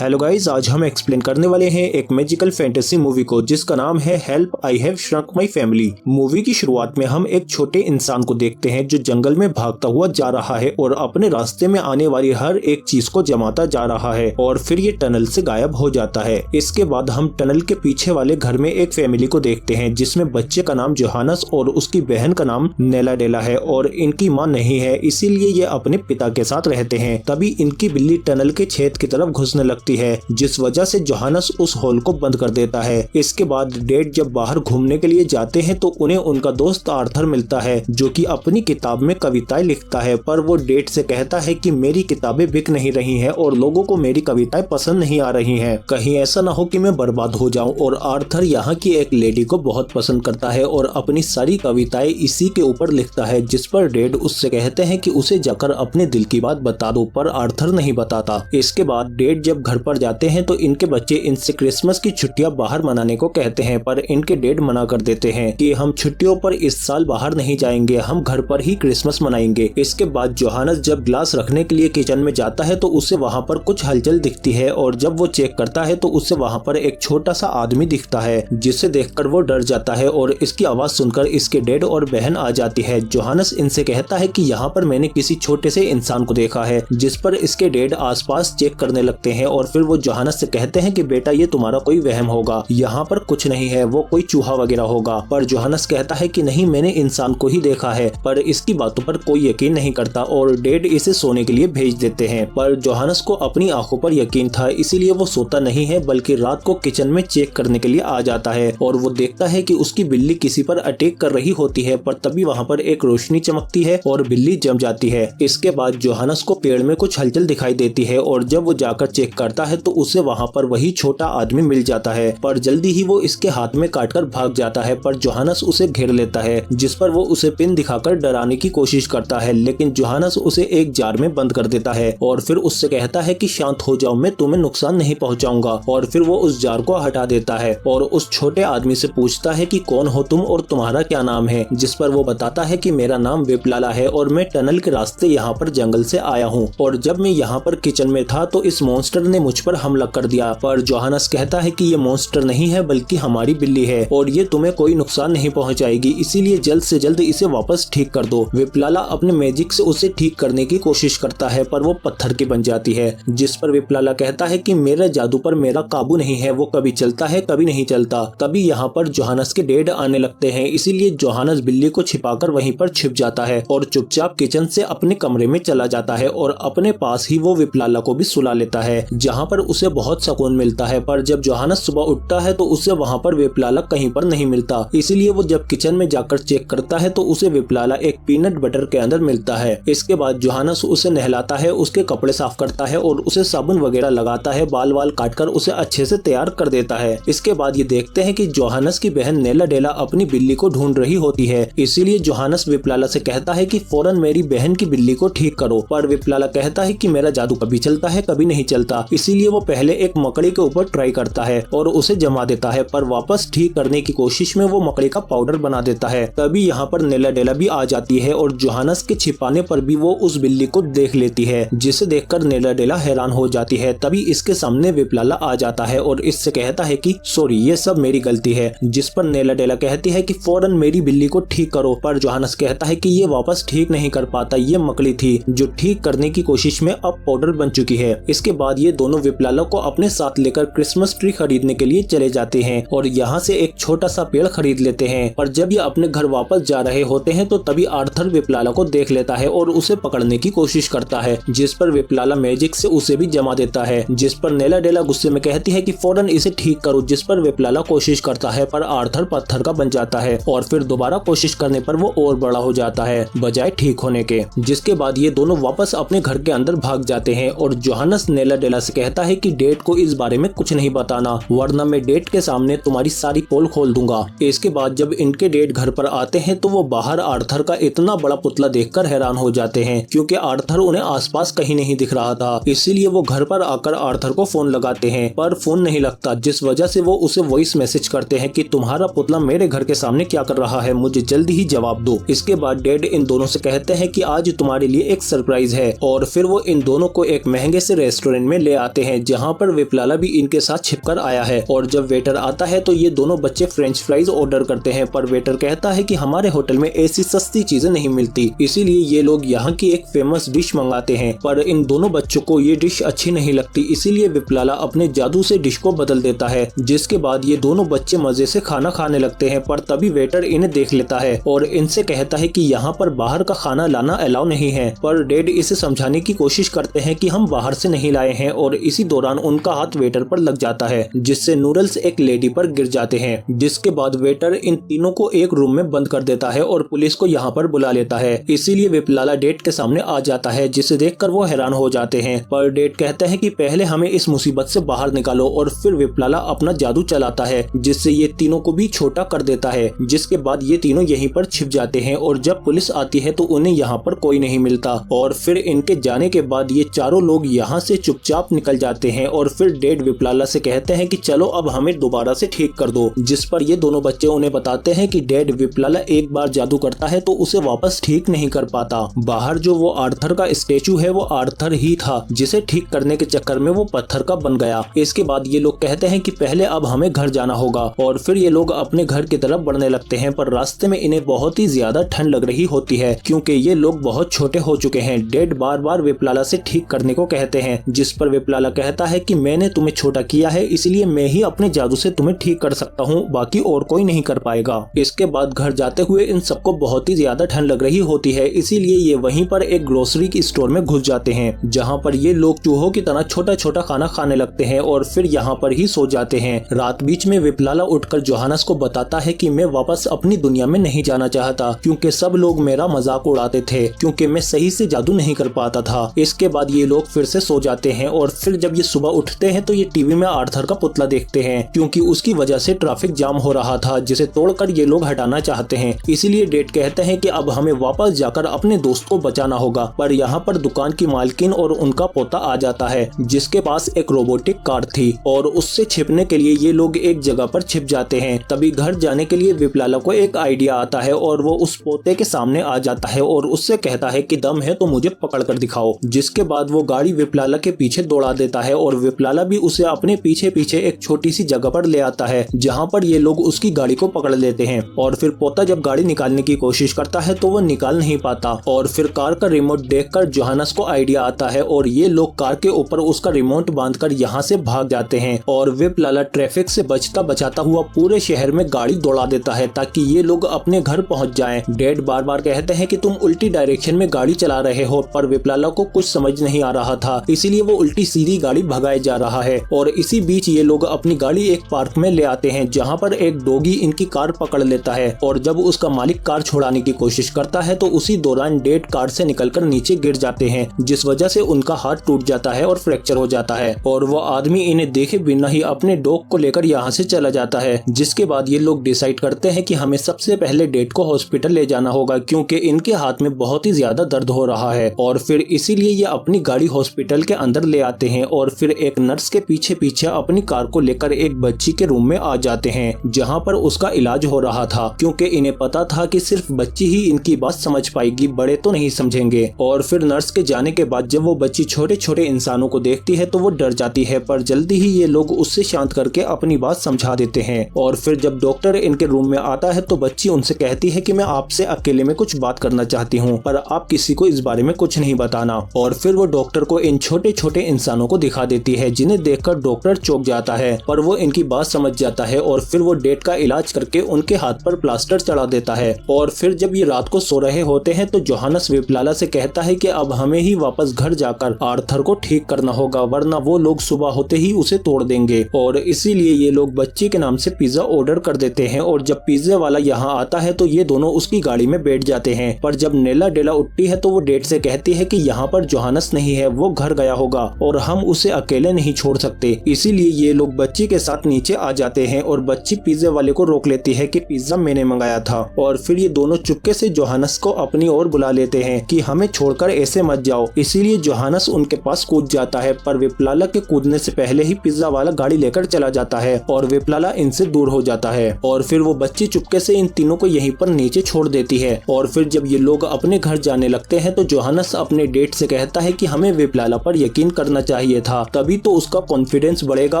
Hello guys, आज हम explain करने वाले हैं एक मैजिकल फैंटेसी मूवी को जिसका नाम है help I have shrunk my family. Movie की शुरुआत में हम एक छोटे इंसान को देखते हैं जो जंगल में भागता हुआ जा रहा है और अपने रास्ते में आने वाली हर एक चीज को जमाता जा रहा है और फिर ये टनल से गायब हो जाता है। इसके बाद हम टनल के पीछे वाले घर में एक फैमिली को देखते हैं जिसमें बच्चे का नाम जोहानस और उसकी बहन का नाम नेला डेला है और इनकी माँ नहीं है, इसीलिए ये अपने पिता के साथ रहते हैं। तभी इनकी बिल्ली टनल के छेद की तरफ घुसने लगती है जिस वजह से जोहानस उस होल को बंद कर देता है। इसके बाद डेड जब बाहर घूमने के लिए जाते हैं तो उन्हें उनका दोस्त आर्थर मिलता है जो कि अपनी किताब में कविताएं लिखता है, पर वो डेड से कहता है कि मेरी किताबें बिक नहीं रही हैं और लोगों को मेरी कविताएं पसंद नहीं आ रही हैं, कहीं ऐसा ना हो कि मैं बर्बाद हो जाऊं। और आर्थर यहाँ की एक लेडी को बहुत पसंद करता है और अपनी सारी कविताएं इसी के ऊपर लिखता है, जिस पर डेड उससे कहते हैं कि उसे जाकर अपने दिल की बात बता दो, पर आर्थर नहीं बताता। इसके बाद डेड जब घर पर जाते हैं तो इनके बच्चे इनसे क्रिसमस की छुट्टियां बाहर मनाने को कहते हैं, पर इनके डैड मना कर देते हैं कि हम छुट्टियों पर इस साल बाहर नहीं जाएंगे, हम घर पर ही क्रिसमस मनाएंगे। इसके बाद जोहानस जब ग्लास रखने के लिए किचन में जाता है तो उसे वहाँ पर कुछ हलचल दिखती है और जब वो चेक करता है तो उसे वहाँ पर एक छोटा सा आदमी दिखता है जिसे देखकर वो डर जाता है और इसकी आवाज सुनकर इसके डैड और बहन आ जाती है। जोहानस इनसे कहता है कि यहाँ पर मैंने किसी छोटे से इंसान को देखा है, जिस पर इसके डैड आसपास चेक करने लगते हैं और फिर वो जोहानस से कहते हैं कि बेटा ये तुम्हारा कोई वहम होगा, यहाँ पर कुछ नहीं है, वो कोई चूहा वगैरह होगा। पर जोहानस कहता है कि नहीं, मैंने इंसान को ही देखा है, पर इसकी बातों पर कोई यकीन नहीं करता और डैड इसे सोने के लिए भेज देते हैं। पर जोहानस को अपनी आंखों पर यकीन था, इसीलिए वो सोता नहीं है बल्कि रात को किचन में चेक करने के लिए आ जाता है और वो देखता है कि उसकी बिल्ली किसी पर अटैक कर रही होती है, पर तभी वहाँ पर एक रोशनी चमकती है और बिल्ली जम जाती है। इसके बाद जोहानस को पेड़ में कुछ हलचल दिखाई देती है और जब वो जाकर चेक करता है तो उसे वहाँ पर वही छोटा आदमी मिल जाता है, पर जल्दी ही वो इसके हाथ में काटकर भाग जाता है। पर जोहानस उसे घेर लेता है जिस पर वो उसे पिन दिखाकर डराने की कोशिश करता है, लेकिन जोहानस उसे एक जार में बंद कर देता है और फिर उससे कहता है कि शांत हो जाओ, मैं तुम्हें नुकसान नहीं पहुंचाऊंगा। और फिर वो उस जार को हटा देता है और उस छोटे आदमी से पूछता है कि कौन हो तुम और तुम्हारा क्या नाम है, जिस पर वो बताता है कि मेरा नाम विपलाला है और मैं टनल के रास्ते यहाँ पर जंगल से आया हूँ और जब मैं यहाँ पर किचन में था तो इस मॉन्स्टर ने मुझ पर हमला कर दिया। पर जोहानस कहता है कि ये मॉन्स्टर नहीं है बल्कि हमारी बिल्ली है और ये तुम्हें कोई नुकसान नहीं पहुंचाएगी, इसीलिए जल्द से जल्द इसे वापस ठीक कर दो। विपलाला अपने मैजिक से उसे ठीक करने की कोशिश करता है पर वो पत्थर की बन जाती है, जिस पर विपलाला कहता है कि मेरे जादू पर मेरा काबू नहीं है, वो कभी चलता है कभी नहीं चलता। तभी यहाँ पर जोहानस के डैड आने लगते हैं, इसीलिए जोहानस बिल्ली को छिपाकर वहीं पर छिप जाता है और चुपचाप किचन से अपने कमरे में चला जाता है और अपने पास ही वो विपलाला को भी सुला लेता है, जहाँ पर उसे बहुत सुकून मिलता है। पर जब जोहानस सुबह उठता है तो उसे वहाँ पर विपलाला कहीं पर नहीं मिलता, इसीलिए वो जब किचन में जाकर चेक करता है तो उसे विपलाला एक पीनट बटर के अंदर मिलता है। इसके बाद जोहानस उसे नहलाता है, उसके कपड़े साफ करता है और उसे साबुन वगैरह लगाता है, बाल वाल काटकर उसे अच्छे से तैयार कर देता है। इसके बाद ये देखते हैं कि जोहानस की बहन नेला डेला अपनी बिल्ली को ढूंढ रही होती है, इसीलिए जोहानस विपलाला से कहता है कि फौरन मेरी बहन की बिल्ली को ठीक करो। पर विपलाला कहता है कि मेरा जादू कभी चलता है कभी नहीं चलता, इसीलिए वो पहले एक मकड़ी के ऊपर ट्राई करता है और उसे जमा देता है, पर वापस ठीक करने की कोशिश में वो मकड़ी का पाउडर बना देता है। तभी यहाँ पर नेला डेला भी आ जाती है और जोहानस के छिपाने पर भी वो उस बिल्ली को देख लेती है, जिसे देखकर नेला डेला हैरान हो जाती है। तभी इसके सामने विपलाला आ जाता है और इससे कहता है कि सॉरी, ये सब मेरी गलती है, जिस पर नेला डेला कहती है कि फौरन मेरी बिल्ली को ठीक करो। पर जोहानस कहता है कि ये वापस ठीक नहीं कर पाता, ये मकड़ी थी जो ठीक करने की कोशिश में अब पाउडर बन चुकी है। इसके बाद ये दोनों विपलाला को अपने साथ लेकर क्रिसमस ट्री खरीदने के लिए चले जाते हैं और यहाँ से एक छोटा सा पेड़ खरीद लेते हैं। पर जब ये अपने घर वापस जा रहे होते हैं तो तभी आर्थर विपलाला को देख लेता है और उसे पकड़ने की कोशिश करता है, जिस पर विपलाला मैजिक से उसे भी जमा देता है, जिस पर नेला डेला गुस्से में कहती है कि फौरन इसे ठीक करो, जिस पर विपलाला कोशिश करता है पर आर्थर पत्थर का बन जाता है और फिर दोबारा कोशिश करने पर वो और बड़ा हो जाता है बजाय ठीक होने के। जिसके बाद ये दोनों वापस अपने घर के अंदर भाग जाते हैं और जोहानस नेला डेला से कहता है कि डेड को इस बारे में कुछ नहीं बताना, वरना मैं डेड के सामने तुम्हारी सारी पोल खोल दूंगा। इसके बाद जब इनके डेड घर पर आते हैं तो वो बाहर आर्थर का इतना बड़ा पुतला देखकर हैरान हो जाते हैं, क्योंकि आर्थर उन्हें आसपास कहीं नहीं दिख रहा था। इसीलिए वो घर पर आकर आर्थर को फोन लगाते हैं पर फोन नहीं लगता, जिस वजह से वो उसे वॉइस मैसेज करते हैं कि तुम्हारा पुतला मेरे घर के सामने क्या कर रहा है, मुझे जल्दी ही जवाब दो। इसके बाद डेड इन दोनों से कहते हैं कि आज तुम्हारे लिए एक सरप्राइज है और फिर वो इन दोनों को एक महंगे से रेस्टोरेंट में ले जाते हैं जहाँ पर विप्लाला भी इनके साथ छिपकर आया है। और जब वेटर आता है तो ये दोनों बच्चे फ्रेंच फ्राइज ऑर्डर करते हैं, पर वेटर कहता है कि हमारे होटल में ऐसी सस्ती चीजें नहीं मिलती, इसीलिए ये लोग यहाँ की एक फेमस डिश मंगाते हैं। पर इन दोनों बच्चों को ये डिश अच्छी नहीं लगती, इसीलिए विप्लाला अपने जादू से डिश को बदल देता है, जिसके बाद ये दोनों बच्चे मजे से खाना खाने लगते हैं। पर तभी वेटर इन्हें देख लेता है और इनसे कहता है कि यहाँ पर बाहर का खाना लाना अलाउ नहीं है। पर डैड इसे समझाने की कोशिश करते हैं कि हम बाहर से नहीं लाए हैं, और इसी दौरान उनका हाथ वेटर पर लग जाता है, जिससे नूडल्स एक लेडी पर गिर जाते हैं। जिसके बाद वेटर इन तीनों को एक रूम में बंद कर देता है और पुलिस को यहाँ पर बुला लेता है। इसीलिए विप्लाला डैड के सामने आ जाता है, जिसे देखकर वो हैरान हो जाते हैं। पर डैड कहते हैं कि पहले हमें इस मुसीबत से बाहर निकालो, और फिर विप्लाला अपना जादू चलाता है, जिससे ये तीनों को भी छोटा कर देता है। जिसके बाद ये तीनों यहीं पर छिप जाते हैं, और जब पुलिस आती है तो उन्हें यहाँ पर कोई नहीं मिलता। और फिर इनके जाने के बाद ये चारों लोग यहाँ से चुपचाप निकल जाते हैं। और फिर डैड विप्लाला से कहते हैं कि चलो अब हमें दोबारा से ठीक कर दो। जिस पर ये दोनों बच्चे उन्हें बताते हैं कि डैड विप्लाला एक बार जादू करता है तो उसे वापस ठीक नहीं कर पाता। बाहर जो वो आर्थर का स्टेचू है वो आर्थर ही था, जिसे ठीक करने के चक्कर में वो पत्थर का बन गया। इसके बाद ये लोग कहते हैं कि पहले अब हमें घर जाना होगा, और फिर ये लोग अपने घर की तरफ बढ़ने लगते हैं। पर रास्ते में इन्हें बहुत ही ज्यादा ठंड लग रही होती है, क्योंकि ये लोग बहुत छोटे हो चुके हैं। डैड बार बार विप्लाला से ठीक करने को कहते हैं, जिस पर विप्लाला कहता है कि मैंने तुम्हें छोटा किया है, इसलिए मैं ही अपने जादू से तुम्हें ठीक कर सकता हूँ, बाकी और कोई नहीं कर पाएगा। इसके बाद घर जाते हुए इन सबको बहुत ही ज्यादा ठंड लग रही होती है, इसीलिए ये वहीं पर एक ग्रोसरी की स्टोर में घुस जाते हैं, जहाँ पर ये लोग चूहों की तरह छोटा छोटा खाना खाने लगते हैं और फिर यहाँ पर ही सो जाते हैं। रात बीच में विप्लाला उठकर जोहानस को बताता है कि मैं वापस अपनी दुनिया में नहीं जाना चाहता, क्योंकि सब लोग मेरा मजाक उड़ाते थे, क्योंकि मैं सही से जादू नहीं कर पाता था। इसके बाद ये लोग फिर से सो जाते हैं, और फिर जब ये सुबह उठते हैं तो ये टीवी में आर्थर का पुतला देखते हैं, क्योंकि उसकी वजह से ट्रैफिक जाम हो रहा था, जिसे तोड़कर ये लोग हटाना चाहते हैं। इसीलिए डैड कहते हैं कि अब हमें वापस जाकर अपने दोस्त को बचाना होगा। पर यहाँ पर दुकान की मालकिन और उनका पोता आ जाता है, जिसके पास एक रोबोटिक कार थी, और उससे छिपने के लिए ये लोग एक जगह पर छिप जाते हैं। तभी घर जाने के लिए विप्लाला को एक आइडिया आता है, और वो उस पोते के सामने आ जाता है और उससे कहता है कि दम है तो मुझे पकड़ कर दिखाओ। जिसके बाद वो गाड़ी विप्लाला के पीछे दौड़ा देता है, और विप्लाला भी उसे अपने पीछे पीछे एक छोटी सी जगह पर ले आता है, जहाँ पर ये लोग उसकी गाड़ी को पकड़ लेते हैं। और फिर पोता जब गाड़ी निकालने की कोशिश करता है तो वो निकाल नहीं पाता, और फिर कार का रिमोट देखकर जोहानस को आइडिया आता है, और ये लोग कार के ऊपर उसका रिमोट बांधकर यहाँ से भाग जाते हैं। और विप्लाला ट्रैफिक से बचता बचाता हुआ पूरे शहर में गाड़ी दौड़ा देता है, ताकि ये लोग अपने घर पहुँच जाएं। डैड बार बार कहते हैं कि तुम उल्टी डायरेक्शन में गाड़ी चला रहे हो, पर विप्लाला को कुछ समझ नहीं आ रहा था, इसीलिए वो उल्टी सीधी गाड़ी भगाए जा रहा है। और इसी बीच ये लोग अपनी गाड़ी एक पार्क में ले आते हैं, जहाँ पर एक डॉगी इनकी कार पकड़ लेता है, और जब उसका मालिक कार छुड़ाने की कोशिश करता है तो उसी दौरान डैड कार से निकलकर नीचे गिर जाते हैं, जिस वजह से उनका हाथ टूट जाता है और फ्रैक्चर हो जाता है। और वो आदमी इन्हें देखे बिना ही अपने डॉग को लेकर यहाँ से चला जाता है। जिसके बाद ये लोग डिसाइड करते हैं कि हमें सबसे पहले डैड को हॉस्पिटल ले जाना होगा, क्योंकि इनके हाथ में बहुत ही ज्यादा दर्द हो रहा है। और फिर इसीलिए ये अपनी गाड़ी हॉस्पिटल के अंदर ले आते हैं, और फिर एक नर्स के पीछे पीछे अपनी कार को लेकर एक बच्ची के रूम में आ जाते हैं, जहाँ पर उसका इलाज हो रहा था, क्योंकि इन्हें पता था कि सिर्फ बच्ची ही इनकी बात समझ पाएगी, बड़े तो नहीं समझेंगे। और फिर नर्स के जाने के बाद जब वो बच्ची छोटे छोटे इंसानों को देखती है तो वो डर जाती है, पर जल्दी ही ये लोग उससे शांत करके अपनी बात समझा देते हैं। और फिर जब डॉक्टर इनके रूम में आता है तो बच्ची उनसे कहती है कि मैं आपसे अकेले में कुछ बात करना चाहती हूँ, पर आप किसी को इस बारे में कुछ नहीं बताना। और फिर वो डॉक्टर को इन छोटे छोटे इंसानों को दिखा देती है, जिन्हें देखकर डॉक्टर चौंक जाता है, पर वो इनकी बात समझ जाता है, और फिर वो डैड का इलाज करके उनके हाथ पर प्लास्टर चढ़ा देता है। और फिर जब ये रात को सो रहे होते हैं तो जोहानस विप्लाला से कहता है कि अब हमें ही वापस घर जाकर आर्थर को ठीक करना होगा, वरना वो लोग सुबह होते ही उसे तोड़ देंगे। और इसीलिए ये लोग बच्ची के नाम से पिज्जा ऑर्डर कर देते हैं, और जब पिज्जा वाला यहाँ आता है तो ये दोनों उसकी गाड़ी में बैठ जाते हैं। पर जब नेला डेला उठती है तो वो डैड से कहती है कि यहाँ पर जोहानस नहीं है, वो घर गया होगा और हम उसे अकेले नहीं छोड़ सकते। इसीलिए ये लोग बच्ची के साथ नीचे आ जाते हैं, और बच्ची पिज्जा वाले को रोक लेती है कि पिज्जा मैंने मंगाया था। और फिर ये दोनों चुपके से जोहानस को अपनी ओर बुला लेते हैं कि हमें छोड़कर ऐसे मत जाओ। इसीलिए जोहानस उनके पास कूद जाता है, पर विप्लाला के कूदने से पहले ही पिज्जा वाला गाड़ी लेकर चला जाता है, और विप्लाला इनसे दूर हो जाता है। और फिर वो बच्ची चुपके से इन तीनों को यहीं पर नीचे छोड़ देती है। और फिर जब ये लोग अपने घर जाने लगते हैं तो जोहानस अपने डैड से कहता है कि हमें विप्लाला पर यकीन करना चाहिए था, तभी तो उसका कॉन्फिडेंस बढ़ेगा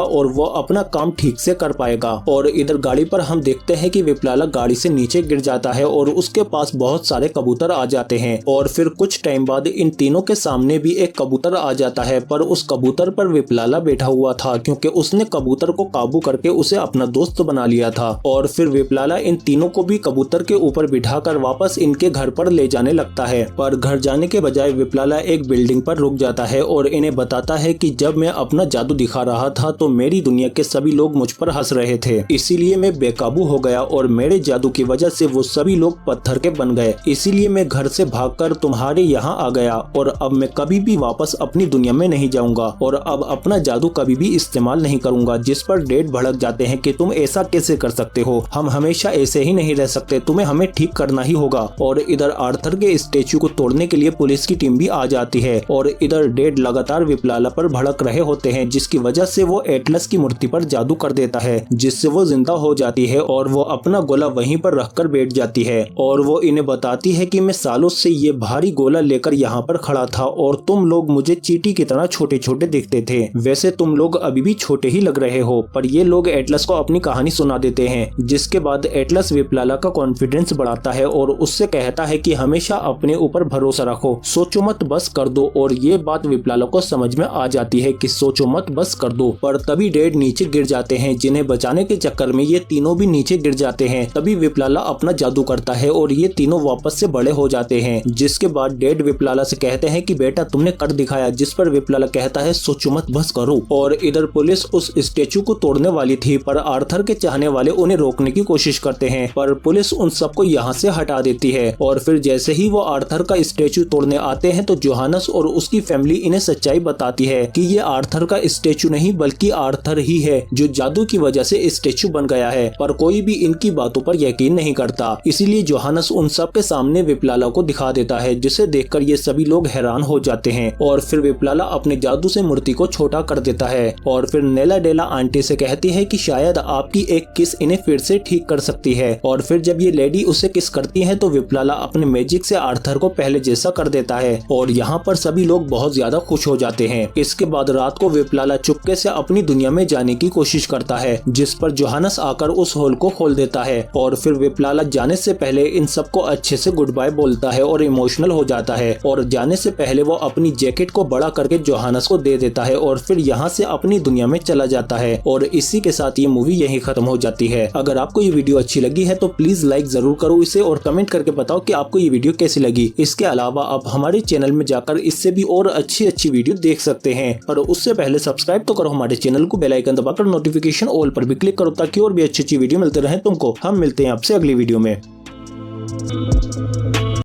और वो अपना काम ठीक से कर पाएगा। और इधर गाड़ी पर हम देखते हैं कि विप्लाला गाड़ी से नीचे गिर जाता है और उसके पास बहुत सारे कबूतर आ जाते हैं। और फिर कुछ टाइम बाद इन तीनों के सामने भी एक कबूतर आ जाता है, पर उस कबूतर पर विप्लाला बैठा हुआ था क्योंकि उसने कबूतर को काबू करके उसे अपना दोस्त बना लिया था। और फिर विप्लाला इन तीनों को भी कबूतर के ऊपर बिठाकर वापस इनके घर पर ले जाने लगता है। पर घर जाने के बजाय विप्लाला एक बिल्डिंग पर रुक जाता है और इन्हें बताता है कि जब मैं अपना जादू दिखा रहा था तो मेरी दुनिया के सभी लोग मुझ पर हंस रहे थे, इसीलिए मैं बेकाबू हो गया और मेरे जादू की वजह से वो सभी लोग पत्थर के बन गए। इसीलिए मैं घर से भागकर तुम्हारे यहाँ आ गया और अब मैं कभी भी वापस अपनी दुनिया में नहीं जाऊंगा और अब अपना जादू कभी भी इस्तेमाल नहीं करूंगा। जिस पर डैड भड़क जाते हैं कि तुम ऐसा कैसे कर सकते हो, हम हमेशा ऐसे ही नहीं रह सकते, तुम्हें हमें ठीक करना ही होगा। और इधर आर्थर के स्टेचू को तोड़ने के लिए पुलिस की टीम भी आ जाती है और इधर डैड लगातार विप्लाला पर भड़क रहे होते हैं, जिसकी वजह से वो एटलस की मूर्ति पर जादू कर देता है, जिससे वो जिंदा हो जाती है और वो अपना गोला वहीं पर रखकर बैठ जाती है। और वो इन्हें बताती है कि मैं सालों से ये भारी गोला लेकर यहाँ पर खड़ा था और तुम लोग मुझे चींटी की तरह छोटे छोटे दिखते थे, वैसे तुम लोग अभी भी छोटे ही लग रहे हो। पर ये लोग एटलस को अपनी कहानी सुना देते हैं, जिसके बाद एटलस विप्लाला का कॉन्फिडेंस बढ़ाता है और उससे कहता है कि हमेशा अपने ऊपर भरोसा रखो, सोचो मत बस कर दो। और ये बात विप्लाला को समझ में आ जाती है कि सोचो मत बस कर दो। पर तभी डैड नीचे गिर जाते हैं, जिन्हें बचाने के चक्कर में ये तीनों भी नीचे गिर जाते हैं। तभी विप्लाला अपना जादू करता है और ये तीनों वापस से बड़े हो जाते हैं। जिसके बाद डैड विप्लाला से कहते हैं कि बेटा तुमने कर दिखाया, जिस पर विप्लाला कहता है सोचो मत बस करो। और इधर पुलिस उस स्टेचू को तोड़ने वाली थी, पर आर्थर के चाहने वाले उन्हें रोकने की कोशिश करते हैं, पर पुलिस उन सबको यहाँ से हटा देती है। और फिर जैसे ही वो आर्थर का स्टेचू तोड़ने आते हैं तो जोहानस और उसकी फैमिली इन्हें सच्चाई बताती है कि ये आर्थर का स्टेचू नहीं बल्कि आर्थर ही है जो जादू की वजह से स्टेचू बन गया है। पर कोई भी इनकी बातों पर यकीन नहीं करता, इसीलिए जोहानस उन सब के सामने विप्लाला को दिखा देता है, जिसे देखकर ये सभी लोग हैरान हो जाते हैं। और फिर विप्लाला अपने जादू से मूर्ति को छोटा कर देता है और फिर नेला डेला आंटी से कहती है कि शायद आपकी एक किस इन्हें फिर से ठीक कर सकती है। और फिर जब ये लेडी उसे किस करती है तो विप्लाला अपने मैजिक से आर्थर को पहले जैसा कर देता है और यहाँ पर सभी लोग बहुत ज्यादा खुश हो जाते हैं। इसके बाद रात को विप्लाला चुपके से अपनी दुनिया में जाने की कोशिश करता है, जिस पर जोहानस आकर उस होल को खोल देता है। और फिर विप्लाला जाने से पहले इन सबको अच्छे से गुड बाय बोलता है और इमोशनल हो जाता है। और जाने से पहले वो अपनी जैकेट को बड़ा करके जोहानस को दे देता है और फिर यहाँ से अपनी दुनिया में चला जाता है। और इसी के साथ ये मूवी यही खत्म हो जाती है। अगर आपको ये वीडियो अच्छी लगी है तो प्लीज लाइक जरूर करो इसे और कमेंट करके बताओ कि आपको ये वीडियो कैसी लगी। इसके अलावा आप हमारे चैनल में जाकर इससे भी और अच्छी वीडियो देख सकते हैं, और उससे पहले सब्सक्राइब तो करो हमारे चैनल को, बेल आइकन दबाकर नोटिफिकेशन ऑल पर भी क्लिक करो ताकि और भी अच्छी वीडियो मिलते रहे तुमको। हम मिलते हैं आपसे अगली वीडियो में।